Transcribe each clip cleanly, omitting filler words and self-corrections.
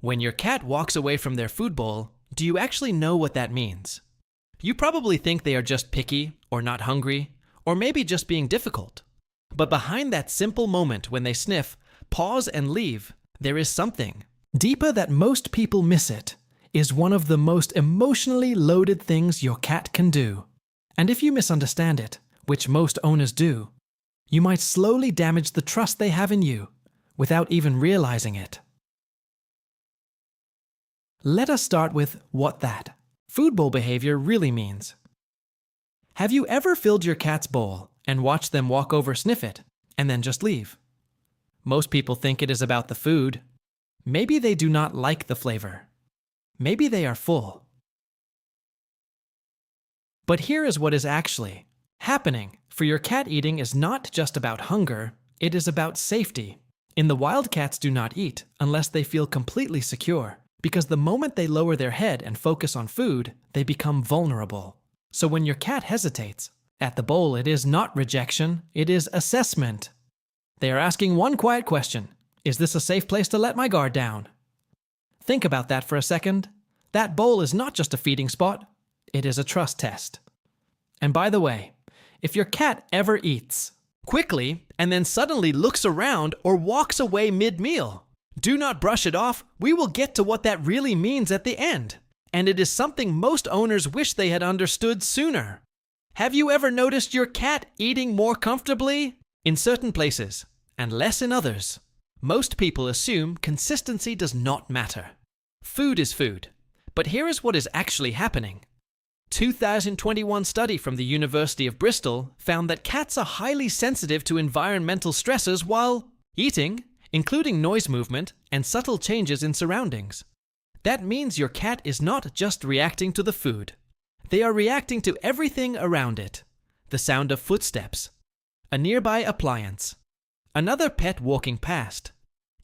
When your cat walks away from their food bowl, do you actually know what that means? You probably think they are just picky, or not hungry, or maybe just being difficult. But behind that simple moment when they sniff, pause, and leave, there is something. Deeper that most people miss it is one of the most emotionally loaded things your cat can do. And if you misunderstand it, which most owners do, you might slowly damage the trust they have in you without even realizing it. Let us start with what that food bowl behavior really means. Have you ever filled your cat's bowl and watched them walk over, sniff it, and then just leave? Most people think it is about the food. Maybe they do not like the flavor. Maybe they are full. But here is what is actually happening. For your cat, eating is not just about hunger, it is about safety. In the wild, cats do not eat unless they feel completely secure, because the moment they lower their head and focus on food, they become vulnerable. So when your cat hesitates at the bowl, it is not rejection, it is assessment. They are asking one quiet question: is this a safe place to let my guard down? Think about that for a second. That bowl is not just a feeding spot, it is a trust test. And by the way, if your cat ever eats quickly and then suddenly looks around or walks away mid-meal, do not brush it off. We will get to what that really means at the end. And it is something most owners wish they had understood sooner. Have you ever noticed your cat eating more comfortably in certain places and less in others? Most people assume consistency does not matter. Food is food. But here is what is actually happening. 2021 study from the University of Bristol found that cats are highly sensitive to environmental stresses while eating, including noise, movement, and subtle changes in surroundings. That means your cat is not just reacting to the food. They are reacting to everything around it. The sound of footsteps, a nearby appliance, another pet walking past,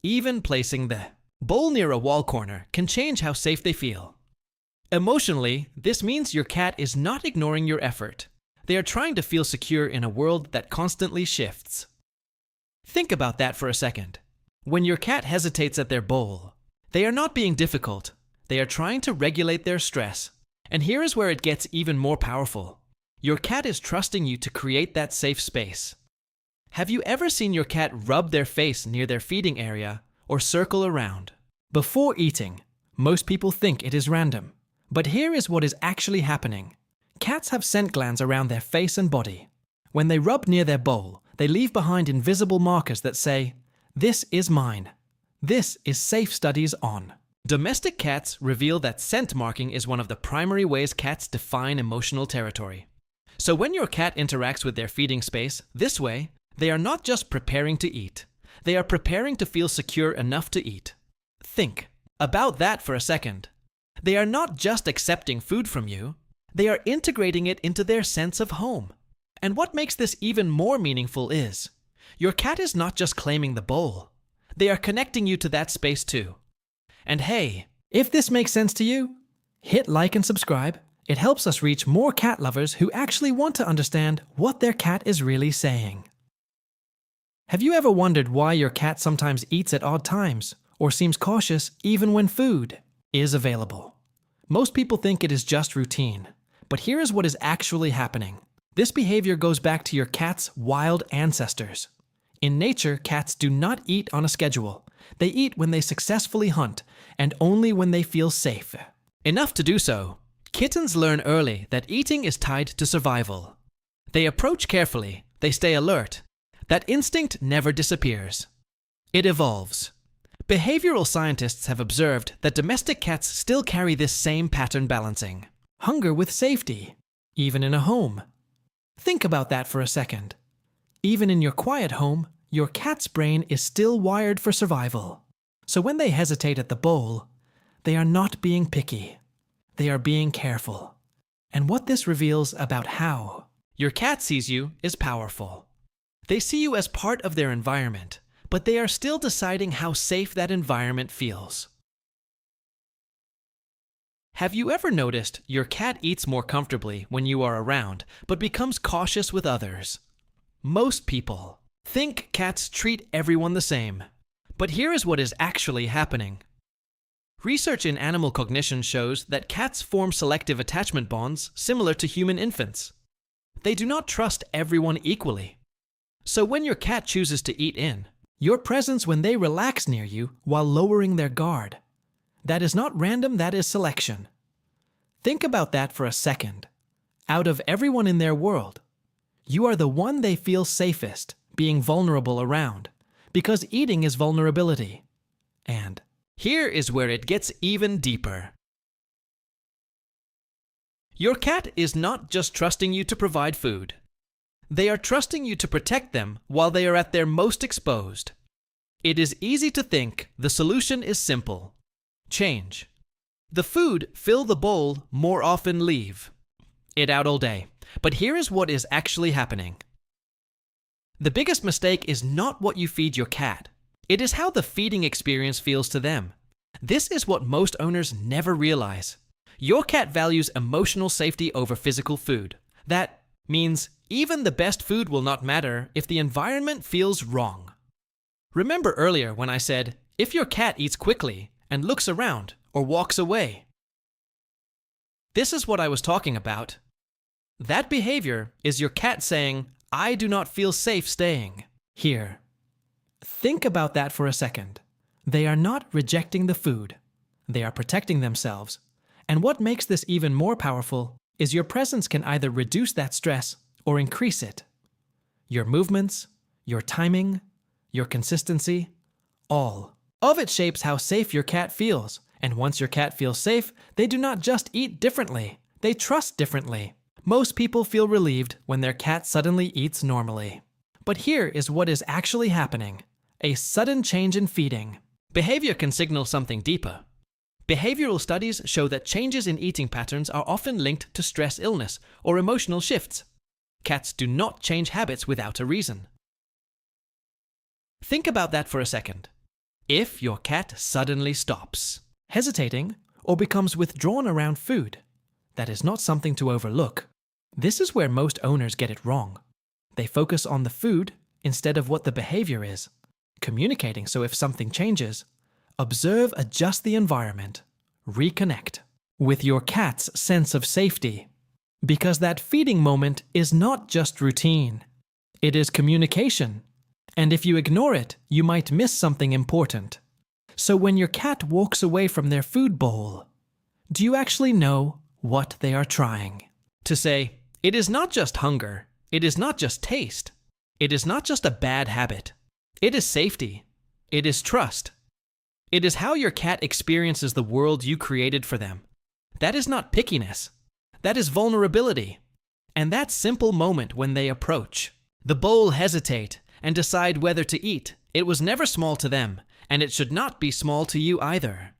even placing the bowl near a wall corner can change how safe they feel. Emotionally, this means your cat is not ignoring your effort. They are trying to feel secure in a world that constantly shifts. Think about that for a second. When your cat hesitates at their bowl, they are not being difficult. They are trying to regulate their stress. And here is where it gets even more powerful. Your cat is trusting you to create that safe space. Have you ever seen your cat rub their face near their feeding area or circle around before eating? Most people think it is random. But here is what is actually happening. Cats have scent glands around their face and body. When they rub near their bowl, they leave behind invisible markers that say, "This is mine. This is safe." Studies on domestic cats reveal that scent marking is one of the primary ways cats define emotional territory. So when your cat interacts with their feeding space this way, they are not just preparing to eat. They are preparing to feel secure enough to eat. Think about that for a second. They are not just accepting food from you, they are integrating it into their sense of home. And what makes this even more meaningful is, your cat is not just claiming the bowl, they are connecting you to that space too. And hey, if this makes sense to you, hit like and subscribe. It helps us reach more cat lovers who actually want to understand what their cat is really saying. Have you ever wondered why your cat sometimes eats at odd times or seems cautious even when food is available? Most people think it is just routine, but here is what is actually happening. This behavior goes back to your cat's wild ancestors. In nature, cats do not eat on a schedule. They eat when they successfully hunt, and only when they feel safe enough to do so. Kittens learn early that eating is tied to survival. They approach carefully, they stay alert. That instinct never disappears. It evolves. Behavioral scientists have observed that domestic cats still carry this same pattern, balancing hunger with safety, even in a home. Think about that for a second. Even in your quiet home, your cat's brain is still wired for survival. So when they hesitate at the bowl, they are not being picky. They are being careful. And what this reveals about how your cat sees you is powerful. They see you as part of their environment, but they are still deciding how safe that environment feels. Have you ever noticed your cat eats more comfortably when you are around, but becomes cautious with others? Most people think cats treat everyone the same. But here is what is actually happening. Research in animal cognition shows that cats form selective attachment bonds similar to human infants. They do not trust everyone equally. So when your cat chooses to eat in, your presence when they relax near you while lowering their guard. That is not random, that is selection. Think about that for a second. Out of everyone in their world, you are the one they feel safest being vulnerable around, because eating is vulnerability. And here is where it gets even deeper. Your cat is not just trusting you to provide food. They are trusting you to protect them while they are at their most exposed. It is easy to think the solution is simple. Change. The food, fill the bowl, more often leave it out all day. But here is what is actually happening. The biggest mistake is not what you feed your cat. It is how the feeding experience feels to them. This is what most owners never realize. Your cat values emotional safety over physical food. That means even the best food will not matter if the environment feels wrong. Remember earlier when I said, if your cat eats quickly and looks around or walks away. This is what I was talking about. That behavior is your cat saying, I do not feel safe staying here. Think about that for a second. They are not rejecting the food. They are protecting themselves. And what makes this even more powerful is your presence can either reduce that stress or increase it. Your movements, your timing, your consistency, all of it shapes how safe your cat feels. And once your cat feels safe, they do not just eat differently, they trust differently. Most people feel relieved when their cat suddenly eats normally. But here is what is actually happening. A sudden change in feeding. Behavior can signal something deeper. Behavioral studies show that changes in eating patterns are often linked to stress, illness, or emotional shifts. Cats do not change habits without a reason. Think about that for a second. If your cat suddenly stops hesitating or becomes withdrawn around food, that is not something to overlook. This is where most owners get it wrong. They focus on the food instead of what the behavior is. Communicating so if something changes, observe, adjust the environment, reconnect with your cat's sense of safety. Because that feeding moment is not just routine. It is communication. And if you ignore it, you might miss something important. So when your cat walks away from their food bowl, do you actually know what they are trying to say? It is not just hunger. It is not just taste. It is not just a bad habit. It is safety. It is trust. It is how your cat experiences the world you created for them. That is not pickiness. That is vulnerability. And that simple moment when they approach the bowl, hesitate, and decide whether to eat, it was never small to them, and it should not be small to you either.